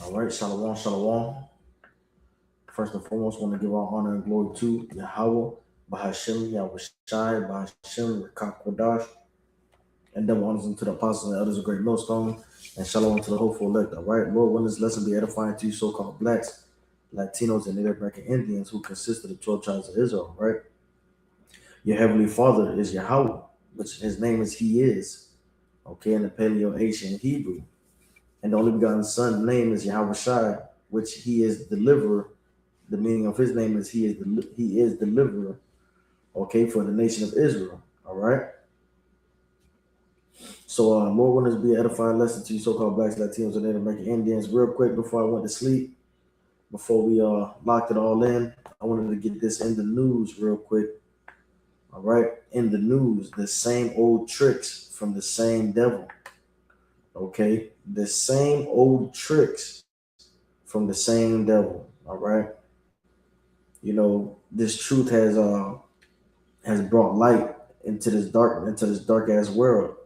All right, shalom, shalom. First and foremost, want to give our honor and glory to Yahawah, Bahashem, Yahawashi, Bahashem, Rakakwadash, and then honors unto the apostles and elders of Great Millstone, and shalom to the hopeful elect. All right, Lord, when this lesson be edifying to you, so-called blacks, Latinos, and Native American Indians who consist of the 12 tribes of Israel, right? Your heavenly Father is Yahawah, which his name is He is, okay, in the Paleo Asian Hebrew. And the only begotten Son name is Yahawashi, which He is deliverer. The meaning of His name is He is deliverer. Okay, for the nation of Israel. All right. So, Lord, want this be an edifying lesson to you, so-called blacks, Latinos, and Native American Indians. Real quick before I went to sleep, before we locked it all in, I wanted to get this in the news real quick. All right, in the news, the same old tricks from the same devil. Okay, the same old tricks from the same devil. All right. This truth has brought light into this dark ass world,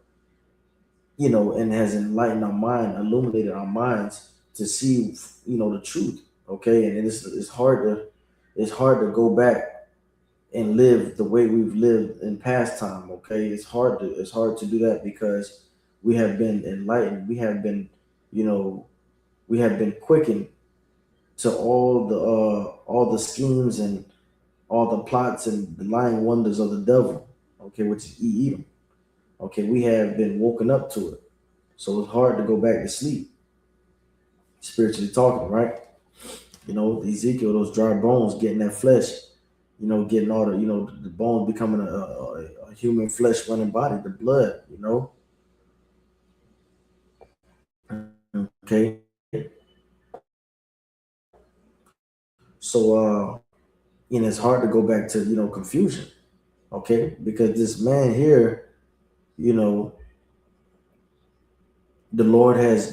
and has enlightened our mind, illuminated our minds to see, the truth. Okay, and it's hard to go back and live the way we've lived in past time. Okay, it's hard to do that because we have been enlightened. You know, we have been quickened to all the schemes and all the plots and the lying wonders of the devil, okay, which is Edom. Okay, we have been woken up to it. So it's hard to go back to sleep, spiritually talking, right? Ezekiel, those dry bones getting that flesh, getting all the bones becoming a human flesh running body, the blood, okay? So, it's hard to go back to, confusion, okay? Because this man here, you know, the Lord has,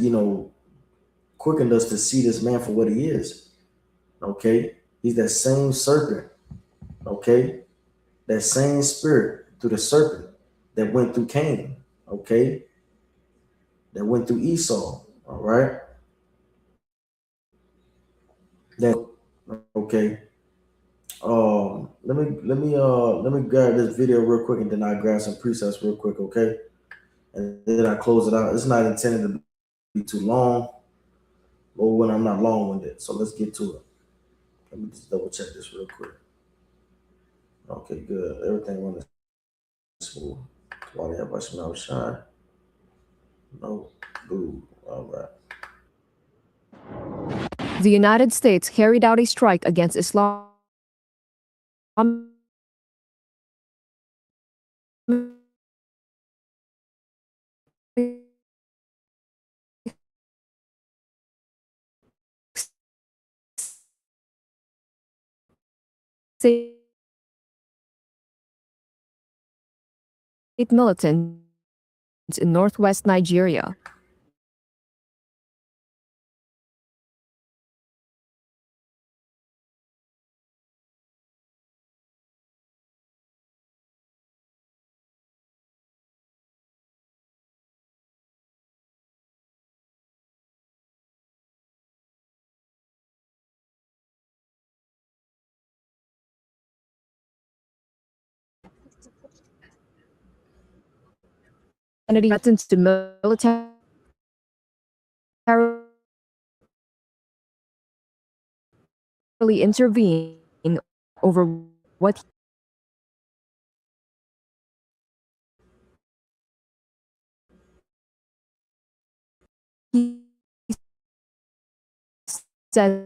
quickened us to see this man for what he is. Okay. He's that same serpent. Okay. That same spirit through the serpent that went through Cain. Okay. That went through Esau. All right. That okay. Let me grab this video real quick and then I grab some presets real quick, okay? And then I close it out. It's not intended to be too long, or when I'm not long winded. So let's get to it. Let me just double check this real quick. Okay, good. Everything running smooth. Why they have us now shine? No, blue. All right. The United States carried out a strike against Islamic State militants in northwest Nigeria. Kennedy threatens to militarily intervene over what he says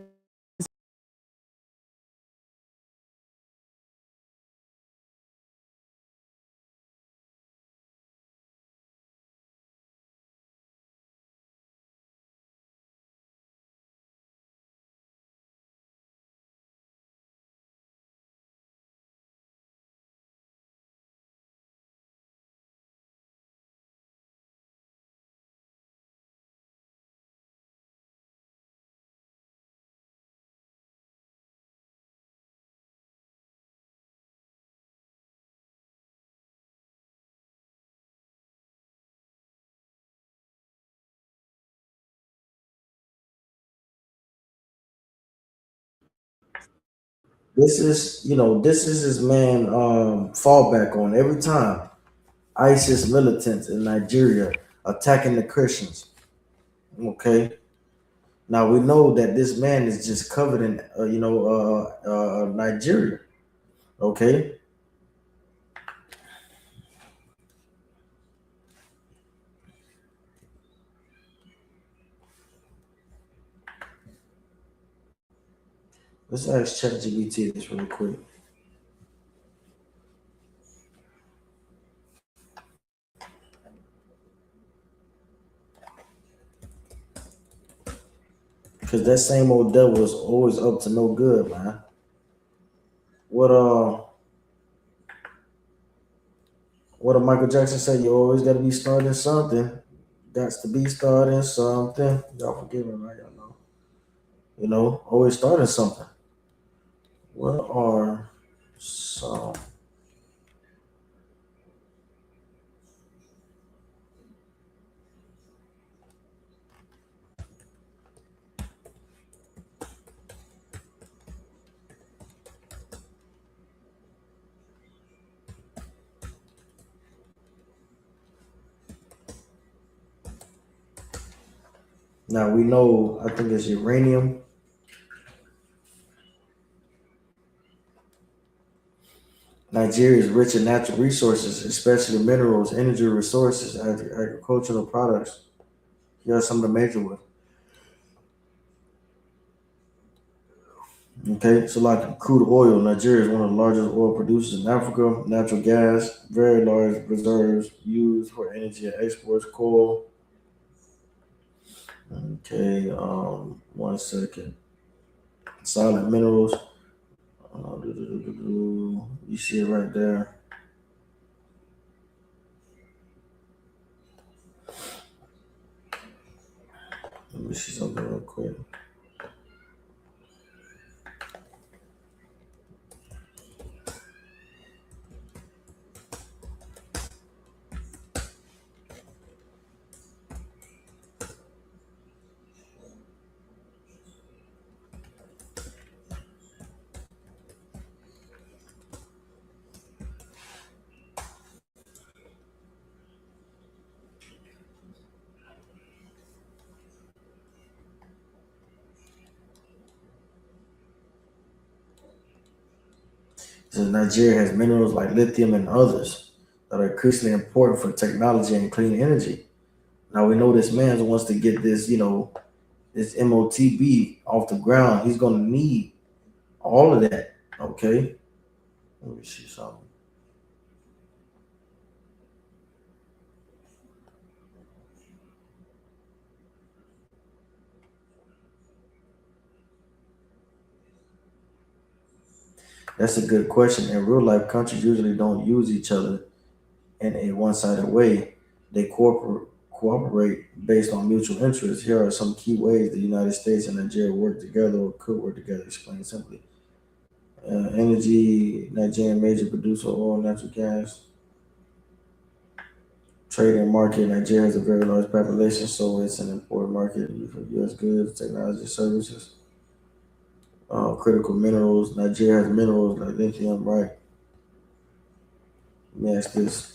This is his man fallback on every time. ISIS militants in Nigeria attacking the Christians. Okay, now we know that this man is just covered in Nigeria. Okay, let's ask ChatGPT this really quick because that same old devil is always up to no good, man. What did Michael Jackson say? You always got to be starting something. Got to be starting something. Y'all forgive me, right? Y'all know. Always starting something. What are some? Now we know. I think it's uranium. Nigeria is rich in natural resources, especially minerals, energy resources, agricultural products. Here are some of the major ones. Okay, so like crude oil, Nigeria is one of the largest oil producers in Africa. Natural gas, very large reserves used for energy and exports. Coal. Okay, one second. Solid minerals. You see it right there. Let me see something real quick. Since Nigeria has minerals like lithium and others that are increasingly important for technology and clean energy. Now we know this man wants to get this MOTB off the ground. He's gonna need all of that. Okay. Let me see something. That's a good question. In real life, countries usually don't use each other in a one-sided way. They cooperate based on mutual interests. Here are some key ways the United States and Nigeria work together or could work together. Explain simply. Energy, Nigeria major producer of oil, natural gas. Trade and market. Nigeria has a very large population, so it's an important market for U.S. goods, technology, services. Critical minerals. Nigeria has minerals like lithium, right? Let me ask this.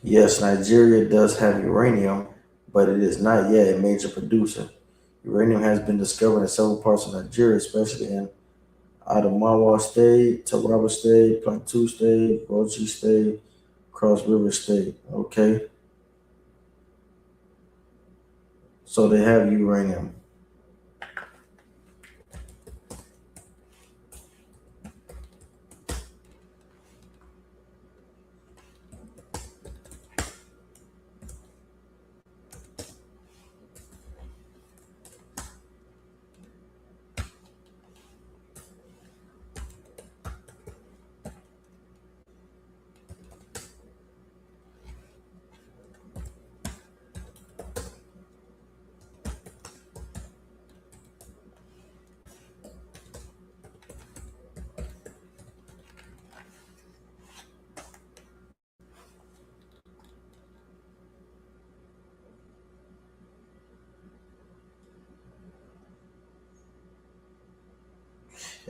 Yes, Nigeria does have uranium, but it is not yet a major producer. Uranium has been discovered in several parts of Nigeria, especially in Adamawa State, Taraba State, Plateau State, Bauchi State, Cross River State. Okay, so they have uranium.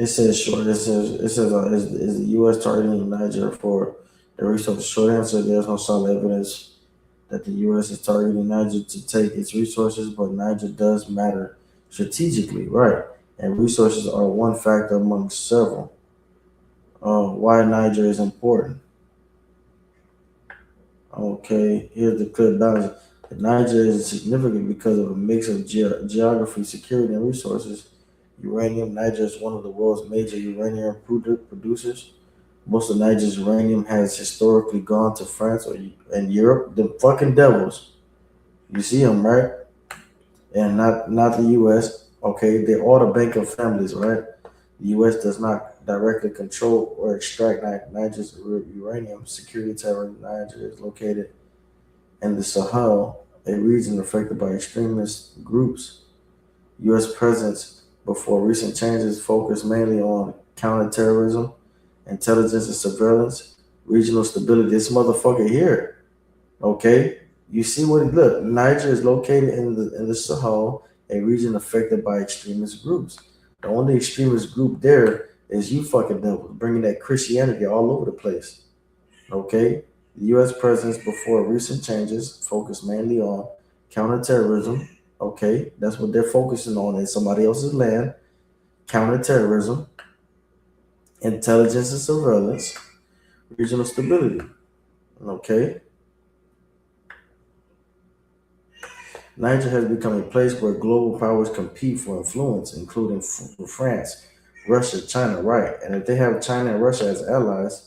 It says short. It says is the U.S. targeting Niger for the resource? Short answer: there's no solid evidence that the U.S. is targeting Niger to take its resources, but Niger does matter strategically, right? And resources are one factor among several. Why Niger is important? Okay, here's the clear balance. Niger is significant because of a mix of geography, security, and resources. Uranium. Niger is one of the world's major uranium producers. Most of Niger's uranium has historically gone to France and Europe. The fucking devils. You see them, right? And not the U.S. Okay, they're all the bank of families, right? The U.S. does not directly control or extract Niger's uranium. Security terror. Niger is located in the Sahel, a region affected by extremist groups. U.S. presence before recent changes focused mainly on counterterrorism, intelligence and surveillance, regional stability. This motherfucker here, okay? You see what it look? Niger is located in the Sahel, a region affected by extremist groups. The only extremist group there is you fucking devils, bringing that Christianity all over the place. Okay, the U.S. presence before recent changes focused mainly on counterterrorism. Okay, that's what they're focusing on in somebody else's land. Counterterrorism, intelligence and surveillance, regional stability. Okay, Niger has become a place where global powers compete for influence, including France, Russia, China. Right, and if they have China and Russia as allies,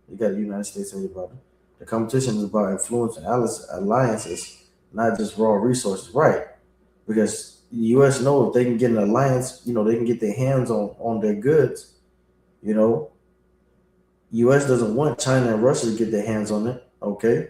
you got the United States and your brother. The competition is about influence and alliances, not just raw resources. Right. Because the U.S. know if they can get an alliance, they can get their hands on their goods. You know, U.S. doesn't want China and Russia to get their hands on it. Okay.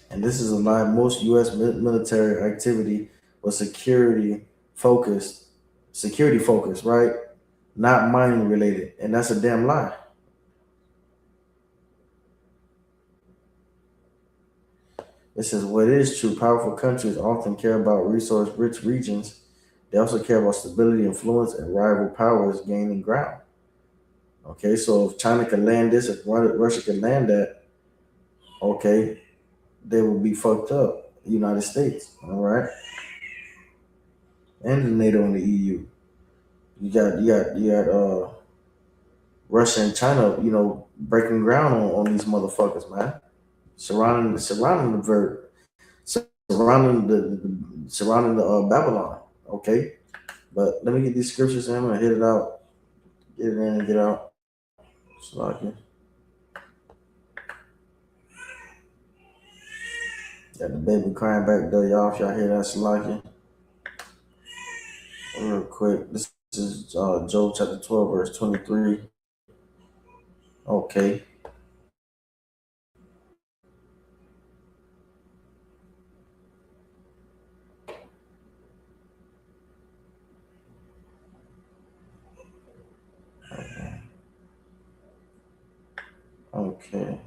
And this is a lie. Most U.S. military activity was focused, security focused, right? Not mining related, and that's a damn lie. It says what is true. Powerful countries often care about resource-rich regions. They also care about stability, influence, and rival powers gaining ground. Okay, so if China can land this, if Russia can land that, okay, they will be fucked up. United States, all right, and the NATO and the EU. You got Russia and China, breaking ground on these motherfuckers, man. Surrounding the surrounding the Babylon. Okay, but let me get these scriptures in. I'm gonna hit it out, get it in and get out. Slovakia. Got the baby crying back there, y'all. If y'all hear that, Slovakia. Real quick. This is Job chapter 12, verse 23. Okay. Okay.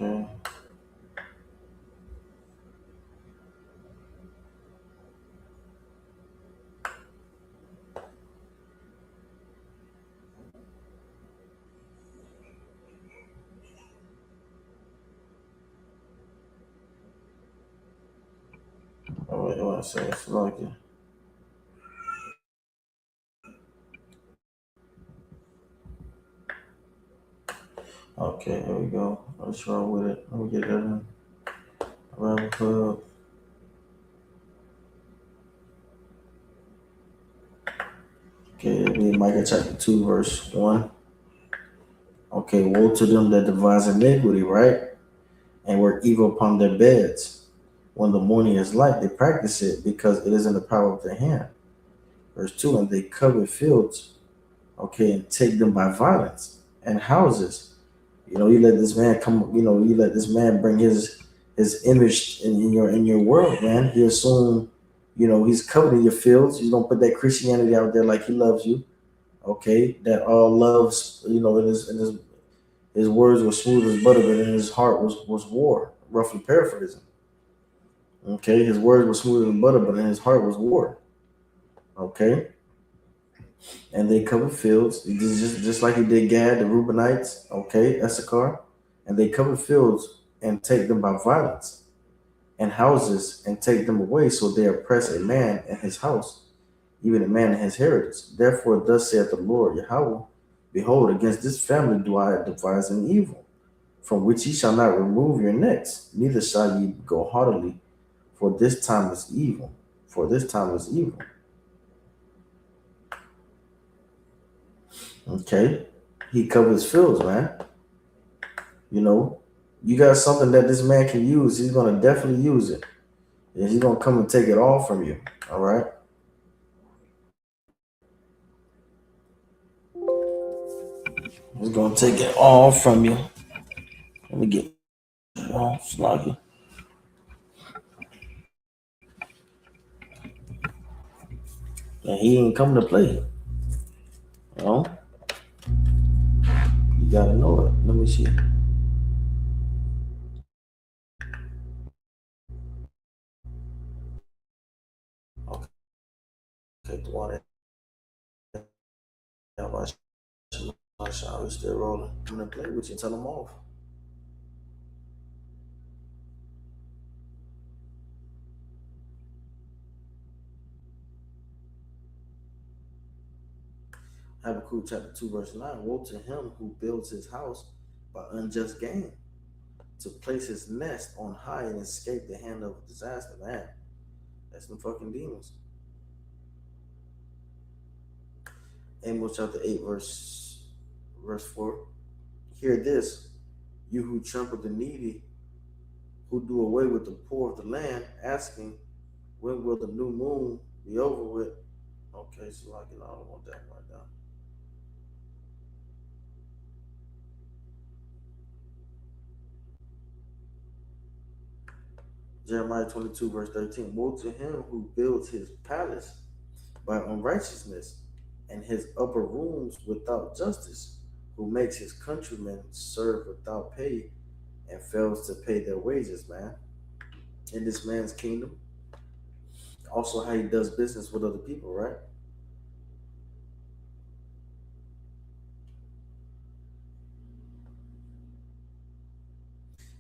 Okay. Oh, wait, what I say? Slovakia. Okay, here we go. Let's roll with it. Let me get that in. Around club. Okay, it'll be Micah chapter 2, verse 1. Okay, woe to them that devise iniquity, right? And work evil upon their beds. When the morning is light, they practice it because it is in the power of their hand. Verse 2, and they cover fields. okay, and take them by violence, and houses. You let this man come. You let this man bring his image in your world, man. He assume, he's coveting your fields. He's gonna put that Christianity out there like he loves you. Okay, that all loves. His words were smooth as butter, but in his heart was war. Roughly paraphrasing. Okay, his words were smooth as butter, but in his heart was war. Okay, and they covered fields, just like he did Gad, the Reubenites. Okay, Issachar, and they covered fields and take them by violence, and houses and take them away, so they oppress a man and his house, even a man and his heritage. Therefore, thus saith the Lord Yahawah, behold, against this family do I devise an evil, from which ye shall not remove your necks, neither shall ye go heartily, for this time is evil. For this time is evil. Okay? He covers fields, man. You know, you got something that this man can use, he's gonna definitely use it. And he's gonna come and take it all from you. All right? He's gonna take it all from you. Let me get sloggy. And he ain't come to play. You know? You gotta know it. Let me see. Okay, the water. Yahawashi, we still rolling. I'm gonna play with you, tell them off. Habakkuk chapter 2, verse 9. Woe to him who builds his house by unjust gain, to place his nest on high and escape the hand of disaster. Man, that's some fucking demons. Amos chapter 8, verse 4. Hear this, you who trample the needy, who do away with the poor of the land, asking, when will the new moon be over with? Okay, so I don't want that right now. Jeremiah 22, verse 13. Woe to him who builds his palace by unrighteousness, and his upper rooms without justice, who makes his countrymen serve without pay and fails to pay their wages, man. In this man's kingdom, also how he does business with other people, right?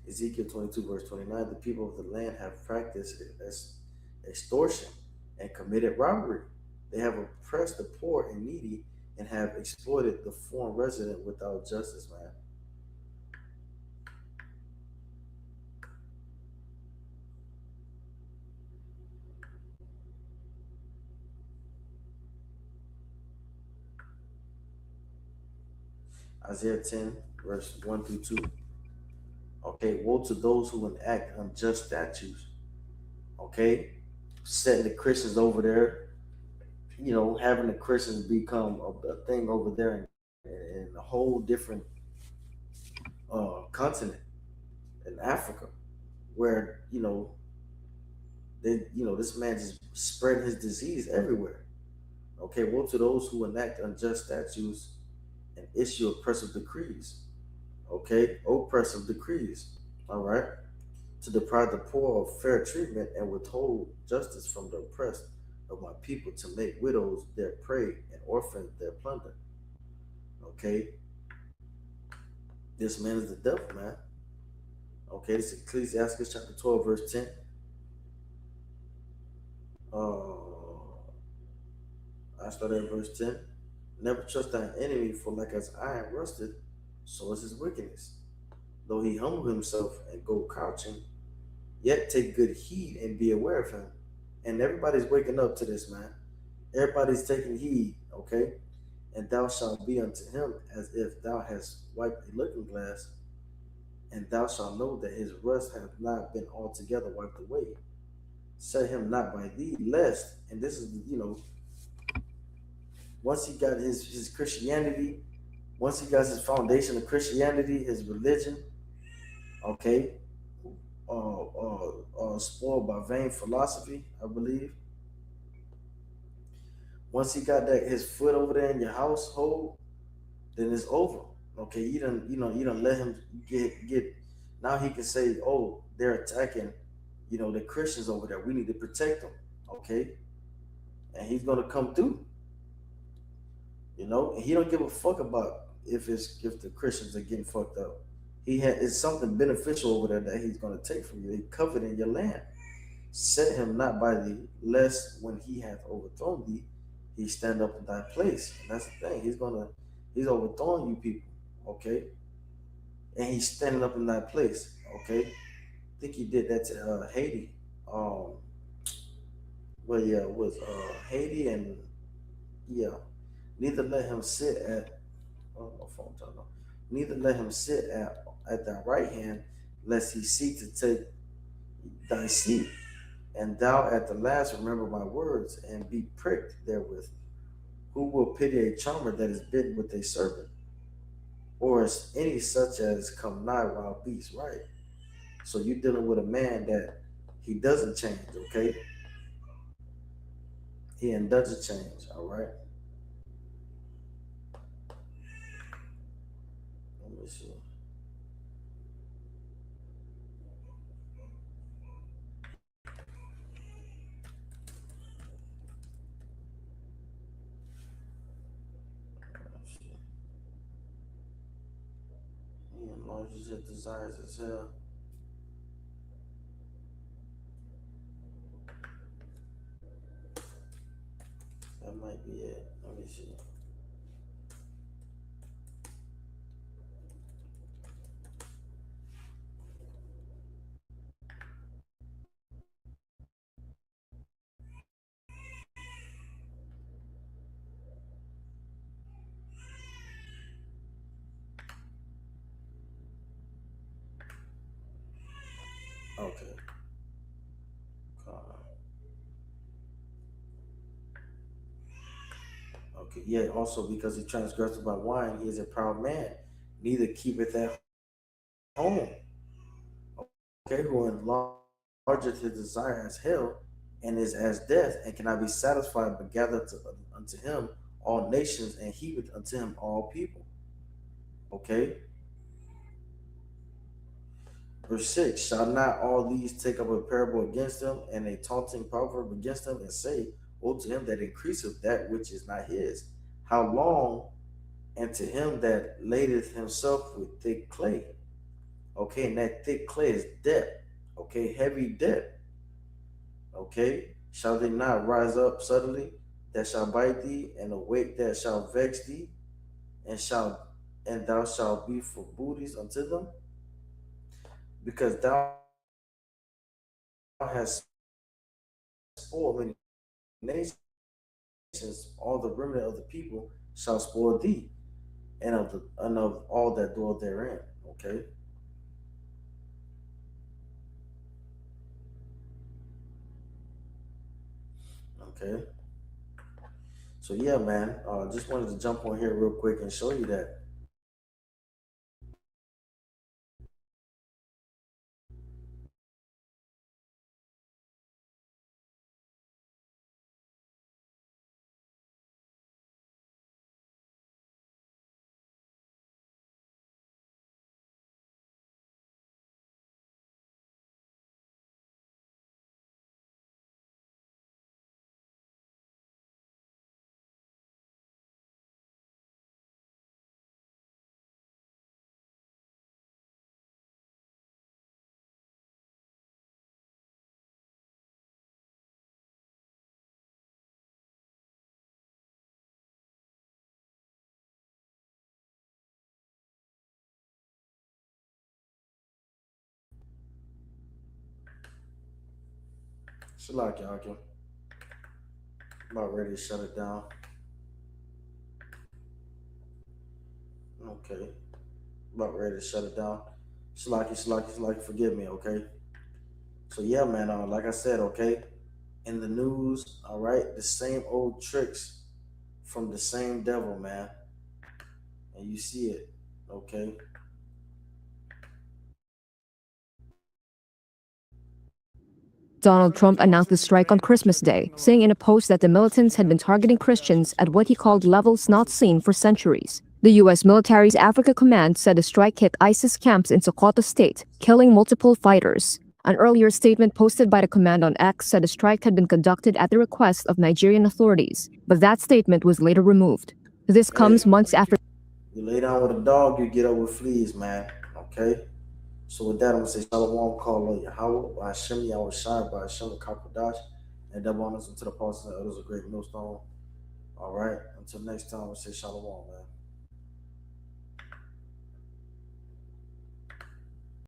Ezekiel 22, verse 29. The people of the land have practiced extortion and committed robbery. They have oppressed the poor and needy and have exploited the foreign resident without justice, man. Isaiah 10, verse 1 through 2. Okay, woe to those who enact unjust statutes. Okay, setting the Christians over there, having the Christians become a thing over there in a whole different continent in Africa, where this man just spread his disease everywhere. Okay, woe to those who enact unjust statutes and issue oppressive decrees. Okay, oppressive decrees. All right, to deprive the poor of fair treatment and withhold justice from the oppressed of my people, to make widows their prey and orphans their plunder. Okay, this man is the devil, man. Okay, this is Ecclesiastes chapter 12, verse 10. I started at verse 10. Never trust thine enemy, for like as iron rusted, so is his wickedness. Though he humble himself and go crouching, yet take good heed and be aware of him. And everybody's waking up to this, man. Everybody's taking heed, okay? And thou shalt be unto him as if thou hast wiped a looking glass, and thou shalt know that his rust hath not been altogether wiped away. Set him not by thee, lest, and this is, Once he got his Christianity, once he got his foundation of Christianity, his religion, okay, spoiled by vain philosophy, I believe. Once he got that his foot over there in your household, then it's over. Okay, you don't let him get. Now he can say, oh, they're attacking, the Christians over there. We need to protect them. Okay, and he's gonna come through. And he don't give a fuck about if the Christians are getting fucked up. It's something beneficial over there that he's gonna take from you. He covered in your land. Set him not by thee, lest when he hath overthrown thee, he stand up in thy place. And that's the thing. He's overthrowing you people, okay? And he's standing up in thy place, okay? I think he did that to Haiti. Um, well, yeah, it was Haiti and yeah. Neither let him sit at my phone turned off. Neither let him sit at thy right hand, lest he seek to take thy seat. And thou at the last remember my words and be pricked therewith. Who will pity a charmer that is bitten with a serpent, or as any such as come nigh wild beasts, right? So you're dealing with a man that he doesn't change, okay? He doesn't change, all right? Let me see. Let's see. He enlarges his desires as hell. That might be it. Let me see. Okay. Okay. Yeah. Also, because he transgressed by wine, he is a proud man. Neither keepeth at home. Okay. Who enlargeth his desire as hell, and is as death, and cannot be satisfied, but gathereth unto him all nations, and heapeth unto him all people. Okay. Verse 6. Shall not all these take up a parable against him, and a taunting proverb against him, and say, woe to him that increaseth that which is not his? How long? And to him that ladeth himself with thick clay. Okay, and that thick clay is debt. Okay, heavy debt. Okay, shall they not rise up suddenly that shall bite thee, and awake that shall vex thee, and thou shalt be for booties unto them? Because thou hast spoiled many nations, all the remnant of the people shall spoil thee, and of all that dwell therein. Okay, okay. So yeah, man. Just wanted to jump on here real quick and show you that. Shalak Yakim. About ready to shut it down. Okay. About ready to shut it down. Shalaki, forgive me, okay? So yeah, man, like I said, okay, in the news, all right, the same old tricks from the same devil, man. And you see it, okay? Donald Trump announced the strike on Christmas Day, saying in a post that the militants had been targeting Christians at what he called levels not seen for centuries. The U.S. military's Africa Command said the strike hit ISIS camps in Sokoto State, killing multiple fighters. An earlier statement posted by the command on X said the strike had been conducted at the request of Nigerian authorities, but that statement was later removed. This comes Hey, months after you lay down with a dog, you get up with fleas, man. Okay? So with that, I'm gonna say Shalom, call Yahawah, by Hashem, Yahawashi, by Hashem, Kakodash, and double honors unto the apostles and others of great millstone. All right. Until next time, we say Shalom, man.